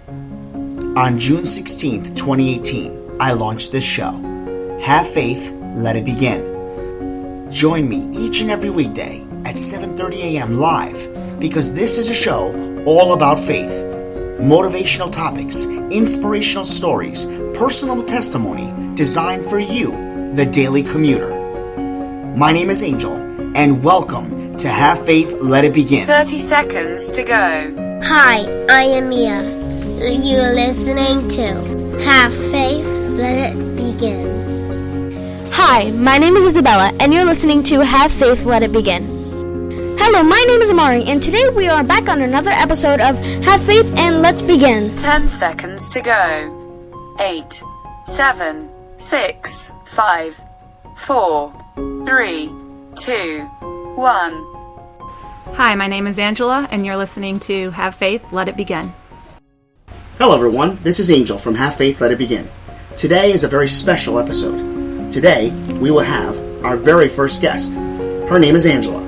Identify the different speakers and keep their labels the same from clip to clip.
Speaker 1: On June 16th, 2018, I launched this show. Have faith, let it begin. Join me each and every weekday at 7:30 a.m. live because this is a show all about faith. Motivational topics, inspirational stories, personal testimony designed for you, the daily commuter. My name is Angel, and welcome to Have Faith, Let It Begin.
Speaker 2: 30 seconds to go.
Speaker 3: Hi, I am Mia. You're listening to Have Faith, Let It Begin.
Speaker 4: Hi, my name is Isabella, and you're listening to Have Faith, Let It Begin. Hello, my name is Amari, and today we are back on another episode of Have Faith and Let's Begin.
Speaker 2: 10 seconds to go. 8, 7, 6, 5, 4, 3, 2, 1.
Speaker 5: Hi, my name is Angela, and you're listening to Have Faith, Let It Begin.
Speaker 1: Hello everyone, this is Angel from Have Faith, Let It Begin. Today is a very special episode. Today, we will have our very first guest. Her name is Angela.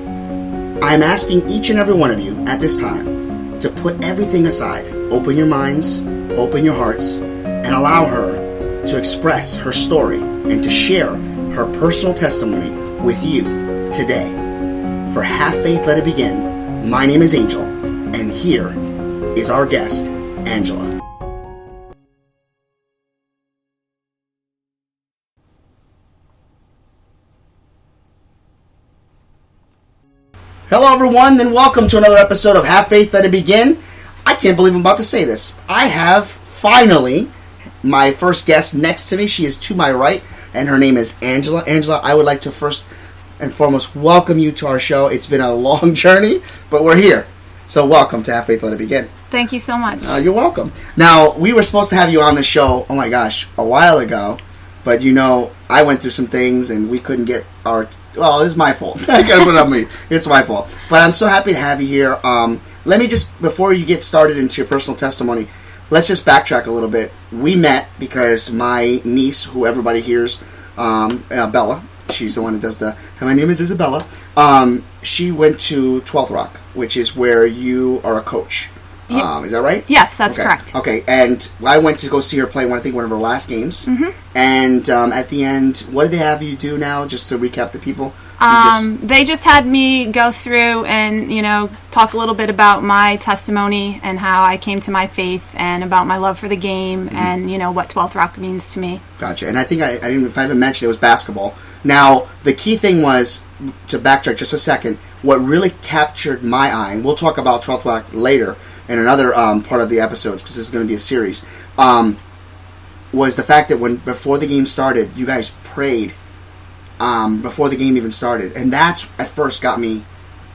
Speaker 1: I am asking each and every one of you at this time to put everything aside. Open your minds, open your hearts, and allow her to express her story and to share her personal testimony with you today. For Have Faith, Let It Begin, my name is Angel, and here is our guest, Angela. Hello everyone, and welcome to another episode of Have Faith, Let It Begin. I can't believe I'm about to say this. I have finally my first guest next to me. She is to my right, and her name is Angela. Angela, I would like to first and foremost welcome you to our show. It's been a long journey, but we're here. So welcome to Have Faith, Let It Begin.
Speaker 5: Thank you so much.
Speaker 1: You're welcome. Now, we were supposed to have you on the show, oh my gosh, a while ago. But, you know, I went through some things and we couldn't get our... Well, it's my fault. I gotta put it on me. It's my fault. But I'm so happy to have you here. Let me just, before you get started into your personal testimony, let's just backtrack a little bit. We met because my niece, who everybody hears, Bella, she's the one that does the... My name is Isabella. She went to 12th Rock, which is where you are a coach. Is that right?
Speaker 5: Yes, that's correct.
Speaker 1: Okay, and I went to go see her play one of her last games. Mm-hmm. And at the end, what did they have you do now, just to recap the people?
Speaker 5: They just had me go through and, talk a little bit about my testimony and how I came to my faith and about my love for the game and, what 12th Rock means to me.
Speaker 1: Gotcha. And I think I didn't, if I haven't mentioned, it was basketball. Now, the key thing was, to backtrack just a second, what really captured my eye, and we'll talk about 12th Rock later, in another part of the episodes, because this is going to be a series, was the fact that before the game started, you guys prayed before the game even started. And that's, at first, got me,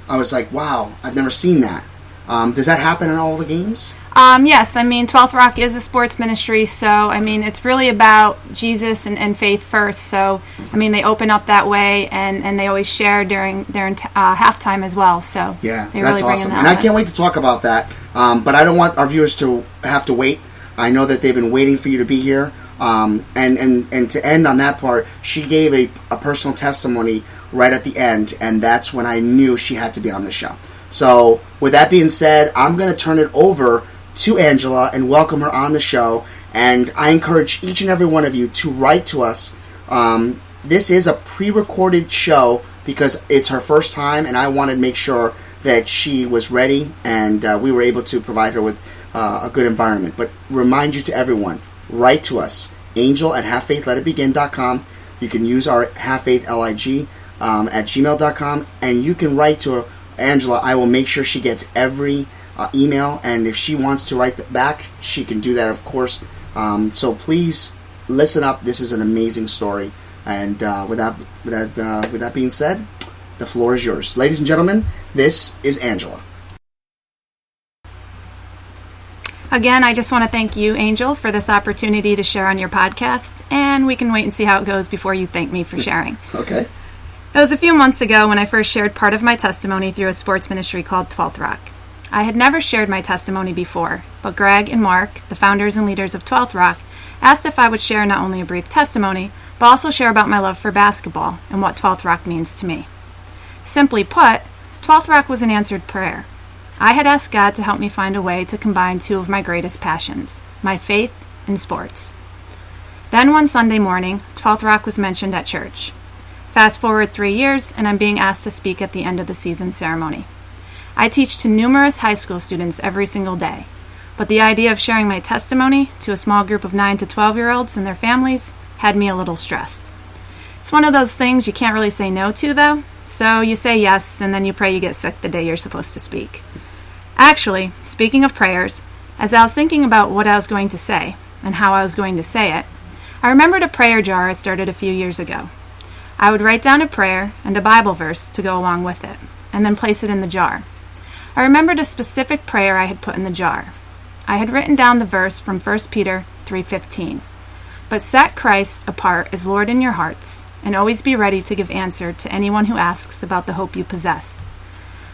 Speaker 1: I was like, wow, I've never seen that. Does that happen in all the games?
Speaker 5: Yes, 12th Rock is a sports ministry, so, it's really about Jesus and faith first. So, they open up that way, and they always share during their halftime as well. So,
Speaker 1: yeah,
Speaker 5: they
Speaker 1: that's
Speaker 5: really
Speaker 1: awesome. And I can't wait to talk about that. But I don't want our viewers to have to wait. I know that they've been waiting for you to be here. And to end on that part, she gave a personal testimony right at the end, and that's when I knew she had to be on the show. So, with that being said, I'm going to turn it over to Angela and welcome her on the show. And I encourage each and every one of you to write to us. This is a pre-recorded show because it's her first time, and I wanted to make sure that she was ready and we were able to provide her with a good environment. But remind you to everyone, write to us, angel@havefaithletitbegin.com. You can use our havefaithlig at gmail.com, and you can write to Angela. I will make sure she gets every email, and if she wants to write back, she can do that, of course. So please listen up. This is an amazing story. And with that being said, the floor is yours. Ladies and gentlemen, this is Angela.
Speaker 5: Again, I just want to thank you, Angel, for this opportunity to share on your podcast, and we can wait and see how it goes before you thank me for sharing.
Speaker 1: Okay.
Speaker 5: It was a few months ago when I first shared part of my testimony through a sports ministry called 12th Rock. I had never shared my testimony before, but Greg and Mark, the founders and leaders of 12th Rock, asked if I would share not only a brief testimony, but also share about my love for basketball and what 12th Rock means to me. Simply put, 12th Rock was an answered prayer. I had asked God to help me find a way to combine two of my greatest passions, my faith and sports. Then one Sunday morning, 12th Rock was mentioned at church. Fast forward 3 years, and I'm being asked to speak at the end of the season ceremony. I teach to numerous high school students every single day, but the idea of sharing my testimony to a small group of 9 to 12-year-olds and their families had me a little stressed. It's one of those things you can't really say no to, though, so you say yes, and then you pray you get sick the day you're supposed to speak. Actually, speaking of prayers, as I was thinking about what I was going to say and how I was going to say it, I remembered a prayer jar I started a few years ago. I would write down a prayer and a Bible verse to go along with it, and then place it in the jar. I remembered a specific prayer I had put in the jar. I had written down the verse from 1 Peter 3:15. But set Christ apart as Lord in your hearts, and always be ready to give answer to anyone who asks about the hope you possess.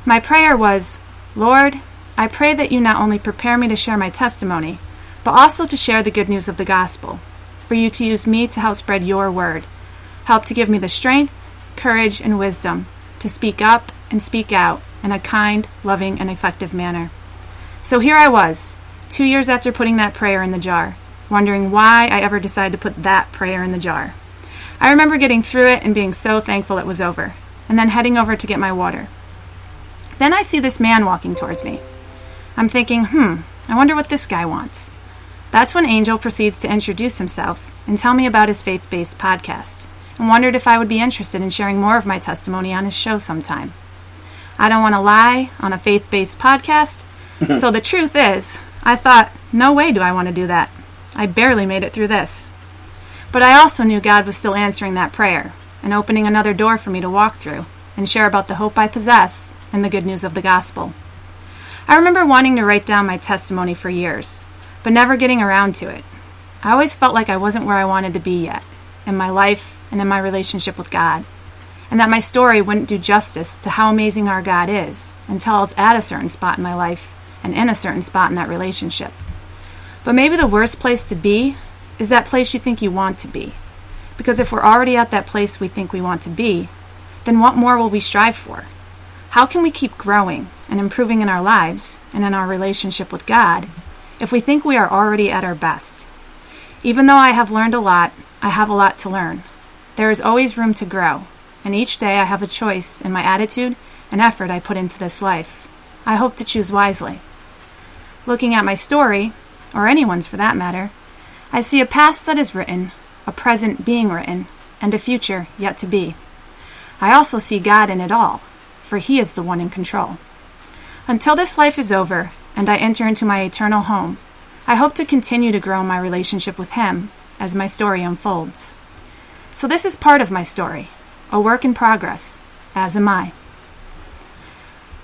Speaker 5: My prayer was, Lord, I pray that you not only prepare me to share my testimony, but also to share the good news of the gospel, for you to use me to help spread your word. Help to give me the strength, courage, and wisdom to speak up and speak out in a kind, loving, and effective manner. So here I was, 2 years after putting that prayer in the jar, wondering why I ever decided to put that prayer in the jar. I remember getting through it and being so thankful it was over, and then heading over to get my water. Then I see this man walking towards me. I'm thinking, I wonder what this guy wants. That's when Angel proceeds to introduce himself and tell me about his faith-based podcast, and wondered if I would be interested in sharing more of my testimony on his show sometime. I don't want to lie on a faith-based podcast, so the truth is, I thought, no way do I want to do that. I barely made it through this. But I also knew God was still answering that prayer and opening another door for me to walk through and share about the hope I possess and the good news of the gospel. I remember wanting to write down my testimony for years, but never getting around to it. I always felt like I wasn't where I wanted to be yet, in my life and in my relationship with God, and that my story wouldn't do justice to how amazing our God is until I was at a certain spot in my life and in a certain spot in that relationship. But maybe the worst place to be is that place you think you want to be. Because if we're already at that place we think we want to be, then what more will we strive for? How can we keep growing and improving in our lives and in our relationship with God if we think we are already at our best? Even though I have learned a lot, I have a lot to learn. There is always room to grow, and each day I have a choice in my attitude and effort I put into this life. I hope to choose wisely. Looking at my story, or anyone's for that matter, I see a past that is written, a present being written, and a future yet to be. I also see God in it all, for He is the one in control. Until this life is over and I enter into my eternal home, I hope to continue to grow my relationship with Him as my story unfolds. So this is part of my story, a work in progress, as am I.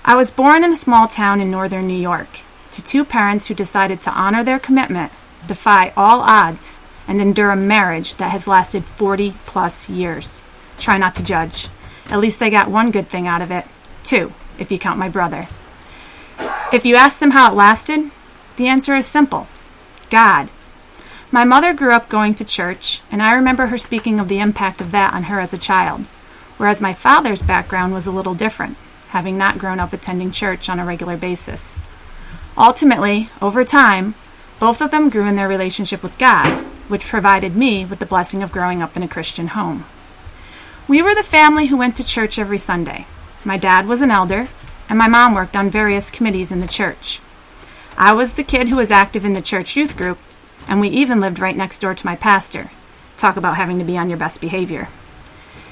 Speaker 5: I was born in a small town in northern New York to two parents who decided to honor their commitment, defy all odds, and endure a marriage that has lasted 40 plus years. Try not to judge. At least they got one good thing out of it. 2, if you count my brother. If you ask them how it lasted, the answer is simple. God. My mother grew up going to church, and I remember her speaking of the impact of that on her as a child, whereas my father's background was a little different, having not grown up attending church on a regular basis. Ultimately, over time, both of them grew in their relationship with God, which provided me with the blessing of growing up in a Christian home. We were the family who went to church every Sunday. My dad was an elder, and my mom worked on various committees in the church. I was the kid who was active in the church youth group, and we even lived right next door to my pastor. Talk about having to be on your best behavior.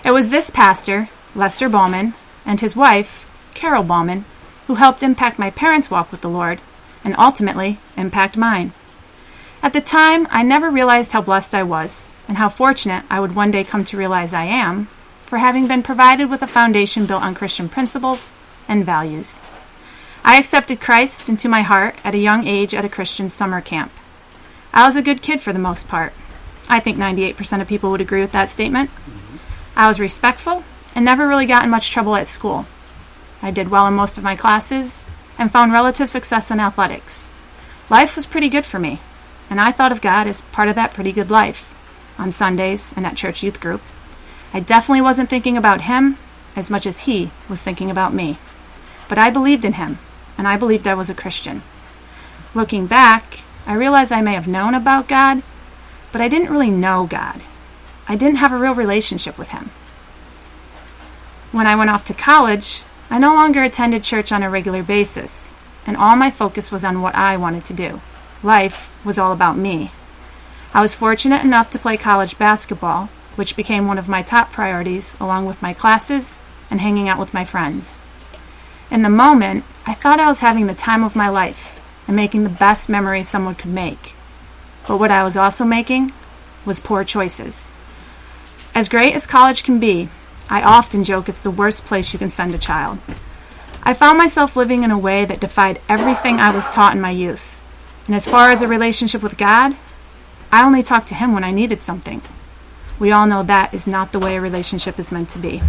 Speaker 5: It was this pastor, Lester Ballman, and his wife, Carol Ballman, who helped impact my parents' walk with the Lord, and ultimately impact mine. At the time, I never realized how blessed I was, and how fortunate I would one day come to realize I am, for having been provided with a foundation built on Christian principles and values. I accepted Christ into my heart at a young age at a Christian summer camp. I was a good kid for the most part. I think 98% of people would agree with that statement. I was respectful and never really got in much trouble at school. I did well in most of my classes and found relative success in athletics. Life was pretty good for me, and I thought of God as part of that pretty good life, on Sundays and at church youth group. I definitely wasn't thinking about Him as much as He was thinking about me. But I believed in Him, and I believed I was a Christian. Looking back, I realized I may have known about God, but I didn't really know God. I didn't have a real relationship with Him. When I went off to college, I no longer attended church on a regular basis, and all my focus was on what I wanted to do. Life was all about me. I was fortunate enough to play college basketball, which became one of my top priorities, along with my classes and hanging out with my friends. In the moment, I thought I was having the time of my life and making the best memories someone could make. But what I was also making was poor choices. As great as college can be, I often joke it's the worst place you can send a child. I found myself living in a way that defied everything I was taught in my youth. And as far as a relationship with God, I only talked to Him when I needed something. We all know that is not the way a relationship is meant to be.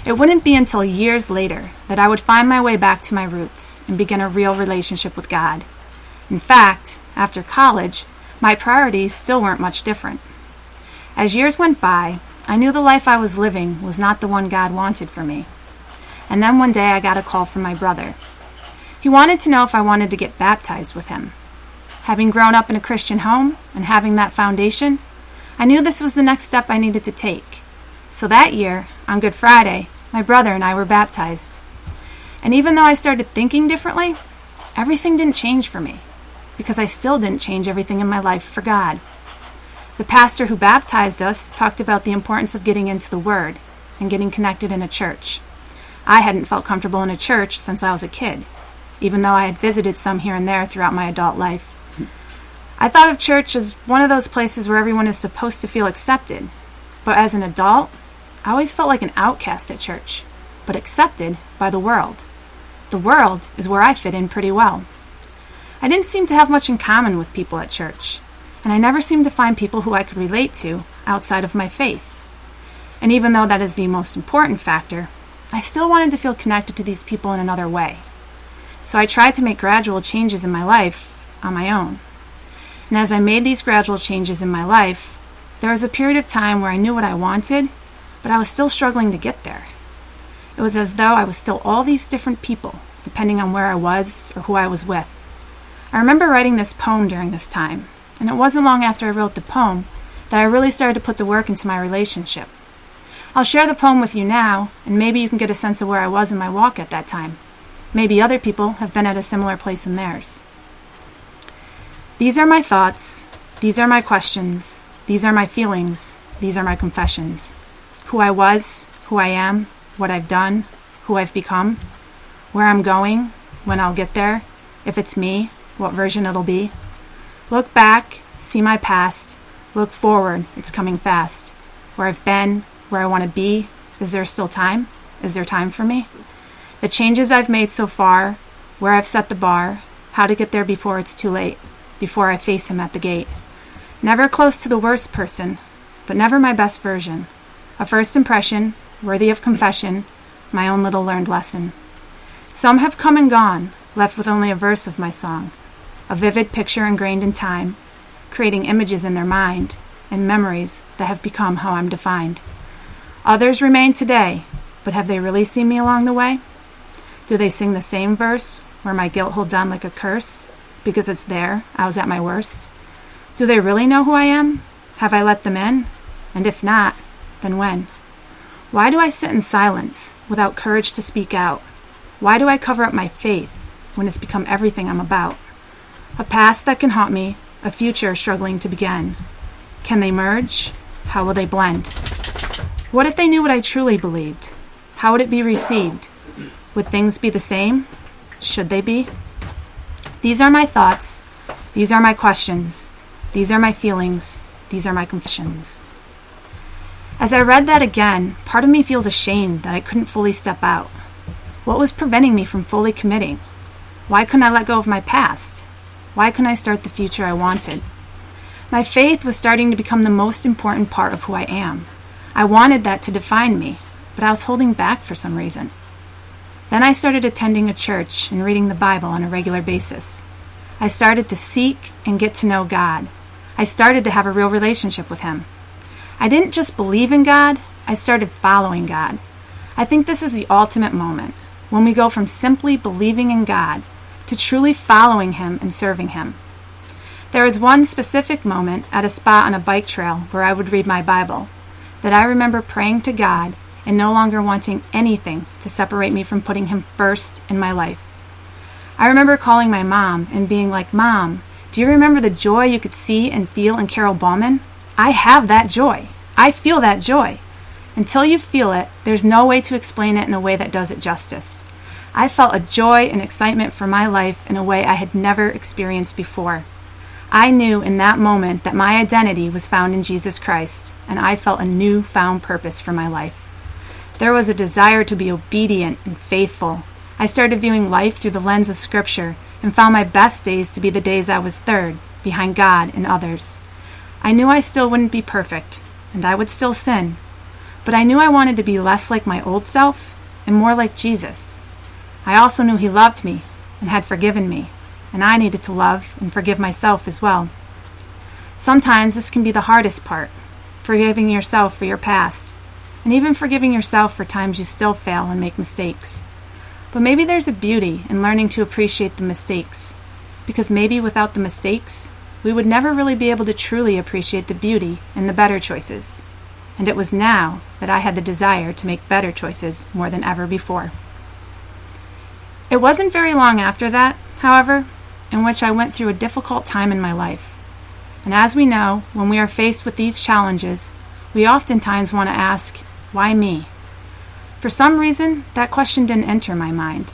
Speaker 5: It wouldn't be until years later that I would find my way back to my roots and begin a real relationship with God. In fact, after college, my priorities still weren't much different. As years went by, I knew the life I was living was not the one God wanted for me. And then one day I got a call from my brother. He wanted to know if I wanted to get baptized with him. Having grown up in a Christian home and having that foundation, I knew this was the next step I needed to take. So that year, on Good Friday, my brother and I were baptized. And even though I started thinking differently, everything didn't change for me, because I still didn't change everything in my life for God. The pastor who baptized us talked about the importance of getting into the Word and getting connected in a church. I hadn't felt comfortable in a church since I was a kid, even though I had visited some here and there throughout my adult life. I thought of church as one of those places where everyone is supposed to feel accepted, but as an adult, I always felt like an outcast at church, but accepted by the world. The world is where I fit in pretty well. I didn't seem to have much in common with people at church, and I never seemed to find people who I could relate to outside of my faith. And even though that is the most important factor, I still wanted to feel connected to these people in another way. So I tried to make gradual changes in my life on my own. And as I made these gradual changes in my life, there was a period of time where I knew what I wanted, but I was still struggling to get there. It was as though I was still all these different people, depending on where I was or who I was with. I remember writing this poem during this time, and it wasn't long after I wrote the poem that I really started to put the work into my relationship. I'll share the poem with you now, and maybe you can get a sense of where I was in my walk at that time. Maybe other people have been at a similar place in theirs. These are my thoughts, these are my questions, these are my feelings, these are my confessions. Who I was, who I am, what I've done, who I've become, where I'm going, when I'll get there, if it's me, what version it'll be. Look back, see my past, look forward, it's coming fast. Where I've been, where I want to be, is there still time? Is there time for me? The changes I've made so far, where I've set the bar, how to get there before it's too late, before I face him at the gate. Never close to the worst person, but never my best version. A first impression, worthy of confession, my own little learned lesson. Some have come and gone, left with only a verse of my song, a vivid picture ingrained in time, creating images in their mind, and memories that have become how I'm defined. Others remain today, but have they really seen me along the way? Do they sing the same verse, where my guilt holds on like a curse, because it's there, I was at my worst? Do they really know who I am? Have I let them in? And if not, then when? Why do I sit in silence, without courage to speak out? Why do I cover up my faith, when it's become everything I'm about? A past that can haunt me, a future struggling to begin. Can they merge? How will they blend? What if they knew what I truly believed? How would it be received? Would things be the same? Should they be? These are my thoughts. These are my questions. These are my feelings. These are my confessions. As I read that again, part of me feels ashamed that I couldn't fully step out. What was preventing me from fully committing? Why couldn't I let go of my past? Why couldn't I start the future I wanted? My faith was starting to become the most important part of who I am. I wanted that to define me, but I was holding back for some reason. Then I started attending a church and reading the Bible on a regular basis. I started to seek and get to know God. I started to have a real relationship with Him. I didn't just believe in God, I started following God. I think this is the ultimate moment, when we go from simply believing in God to truly following Him and serving Him. There was one specific moment at a spot on a bike trail where I would read my Bible that I remember praying to God and no longer wanting anything to separate me from putting Him first in my life. I remember calling my mom and being like, "Mom, do you remember the joy you could see and feel in Carol Bauman? I have that joy. I feel that joy." Until you feel it, there's no way to explain it in a way that does it justice. I felt a joy and excitement for my life in a way I had never experienced before. I knew in that moment that my identity was found in Jesus Christ, and I felt a newfound purpose for my life. There was a desire to be obedient and faithful. I started viewing life through the lens of Scripture and found my best days to be the days I was third, behind God and others. I knew I still wouldn't be perfect, and I would still sin, but I knew I wanted to be less like my old self and more like Jesus. I also knew He loved me and had forgiven me, and I needed to love and forgive myself as well. Sometimes this can be the hardest part, forgiving yourself for your past, and even forgiving yourself for times you still fail and make mistakes. But maybe there's a beauty in learning to appreciate the mistakes, because maybe without the mistakes, we would never really be able to truly appreciate the beauty and the better choices. And it was now that I had the desire to make better choices more than ever before. It wasn't very long after that, however, in which I went through a difficult time in my life. And as we know, when we are faced with these challenges, we oftentimes want to ask, why me? For some reason, that question didn't enter my mind.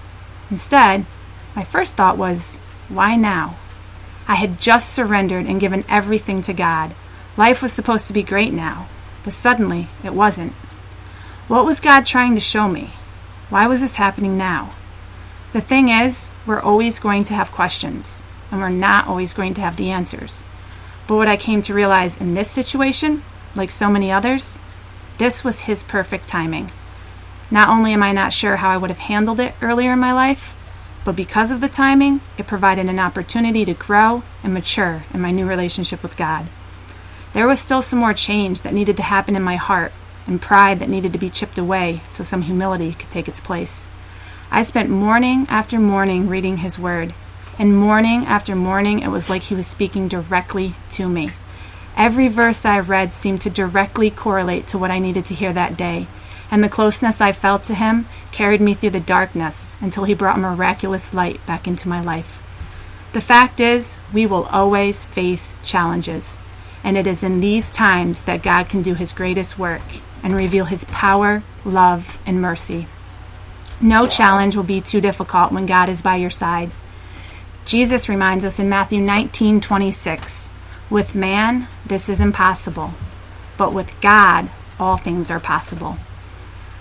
Speaker 5: Instead, my first thought was, why now? I had just surrendered and given everything to God. Life was supposed to be great now, but suddenly it wasn't. What was God trying to show me? Why was this happening now? The thing is, we're always going to have questions, and we're not always going to have the answers. But what I came to realize in this situation, like so many others, this was His perfect timing. Not only am I not sure how I would have handled it earlier in my life, but because of the timing, it provided an opportunity to grow and mature in my new relationship with God. There was still some more change that needed to happen in my heart, and pride that needed to be chipped away so some humility could take its place. I spent morning after morning reading His Word, and morning after morning it was like He was speaking directly to me. Every verse I read seemed to directly correlate to what I needed to hear that day, and the closeness I felt to Him carried me through the darkness until He brought miraculous light back into my life. The fact is, we will always face challenges, and it is in these times that God can do His greatest work and reveal His power, love, and mercy. No challenge will be too difficult when God is by your side. Jesus reminds us in Matthew 19:26, "With man, this is impossible, but with God, all things are possible."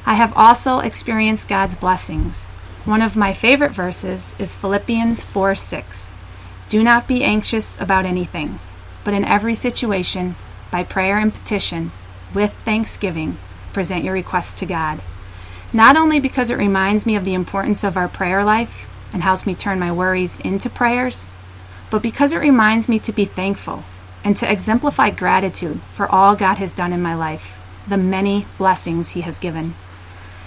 Speaker 5: I have also experienced God's blessings. One of my favorite verses is Philippians 4:6. "Do not be anxious about anything, but in every situation, by prayer and petition, with thanksgiving, present your requests to God." Not only because it reminds me of the importance of our prayer life and helps me turn my worries into prayers, but because it reminds me to be thankful and to exemplify gratitude for all God has done in my life, the many blessings He has given.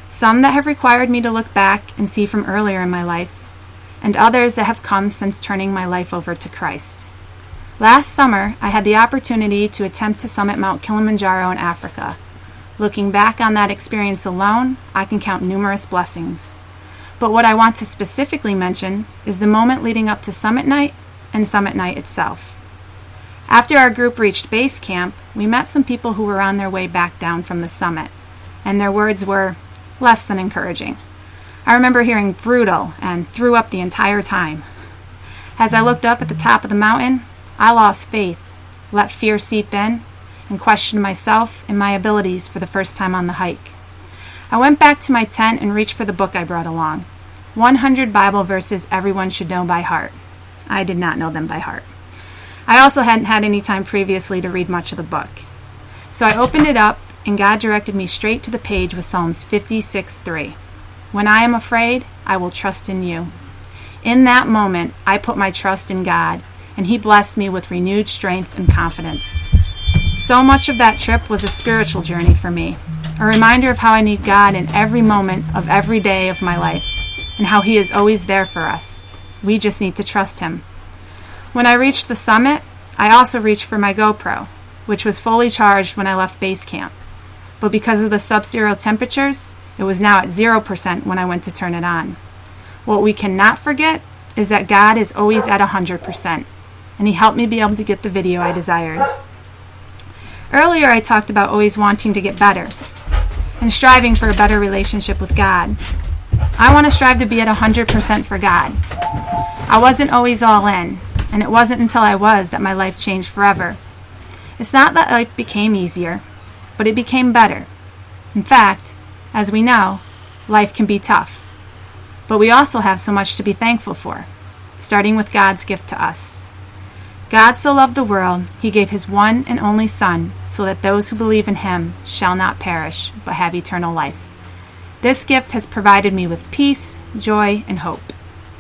Speaker 5: Some that have required me to look back and see from earlier in my life, and others that have come since turning my life over to Christ. Last summer, I had the opportunity to attempt to summit Mount Kilimanjaro in Africa. Looking back on that experience alone, I can count numerous blessings. But what I want to specifically mention is the moment leading up to summit night and summit night itself. After our group reached base camp, we met some people who were on their way back down from the summit, and their words were less than encouraging. I remember hearing brutal and threw up the entire time. As I looked up at the top of the mountain, I lost faith, let fear seep in, and questioned myself and my abilities for the first time on the hike. I went back to my tent and reached for the book I brought along, 100 Bible Verses Everyone Should Know by Heart. I did not know them by heart. I also hadn't had any time previously to read much of the book. So I opened it up, and God directed me straight to the page with Psalms 56:3. "When I am afraid, I will trust in you." In that moment, I put my trust in God, and He blessed me with renewed strength and confidence. So much of that trip was a spiritual journey for me, a reminder of how I need God in every moment of every day of my life. and how He is always there for us. We just need to trust Him. When I reached the summit, I also reached for my GoPro, which was fully charged when I left base camp. But because of the sub-zero temperatures, it was now at 0% when I went to turn it on. What we cannot forget is that God is always at 100%, and He helped me be able to get the video I desired. Earlier I talked about always wanting to get better and striving for a better relationship with God. I want to strive to be at 100% for God. I wasn't always all in, and it wasn't until I was that my life changed forever. It's not that life became easier, but it became better. In fact, as we know, life can be tough. But we also have so much to be thankful for, starting with God's gift to us. God so loved the world, He gave His one and only Son, so that those who believe in Him shall not perish, but have eternal life. This gift has provided me with peace, joy, and hope.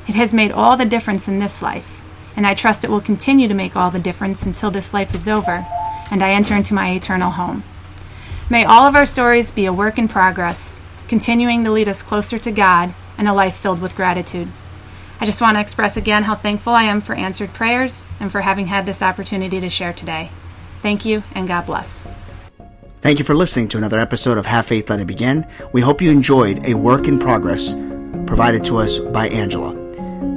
Speaker 5: It has made all the difference in this life, and I trust it will continue to make all the difference until this life is over, and I enter into my eternal home. May all of our stories be a work in progress, continuing to lead us closer to God and a life filled with gratitude. I just want to express again how thankful I am for answered prayers and for having had this opportunity to share today. Thank you, and God bless.
Speaker 1: Thank you for listening to another episode of Have Faith, Let It Begin. We hope you enjoyed a work in progress provided to us by Angela.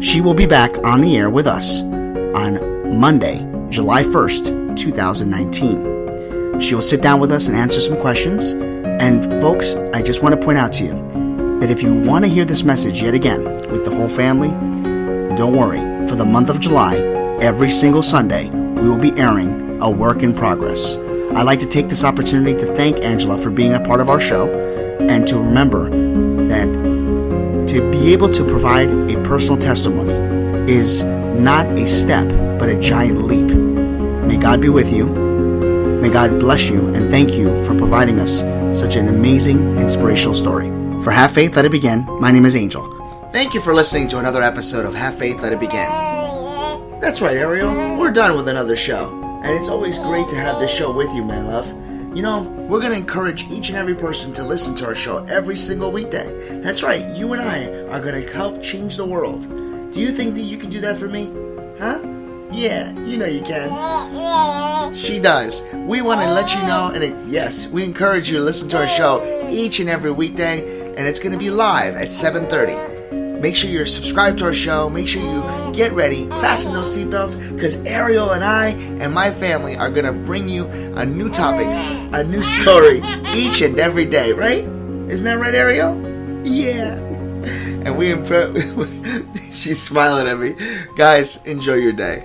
Speaker 1: She will be back on the air with us on Monday, July 1st, 2019. She will sit down with us and answer some questions. And folks, I just want to point out to you that if you want to hear this message yet again with the whole family, don't worry. For the month of July, every single Sunday, we will be airing a work in progress. I'd like to take this opportunity to thank Angela for being a part of our show and to remember that to be able to provide a personal testimony is not a step, but a giant leap. May God be with you. May God bless you, and thank you for providing us such an amazing, inspirational story. For Have Faith, Let It Begin, my name is Angel. Thank you for listening to another episode of Have Faith, Let It Begin. That's right, Ariel. We're done with another show. And it's always great to have this show with you, my love. You know, we're going to encourage each and every person to listen to our show every single weekday. That's right, you and I are going to help change the world. Do you think that you can do that for me? Huh? Yeah, you know you can. She does. We want to let you know, and yes, we encourage you to listen to our show each and every weekday, and it's going to be live at 7:30. Make sure you're subscribed to our show. Make sure you get ready, fasten those seatbelts, because Ariel and I and my family are going to bring you a new topic, a new story each and every day, right? Isn't that right, Ariel? Yeah. And she's smiling at me. Guys, enjoy your day.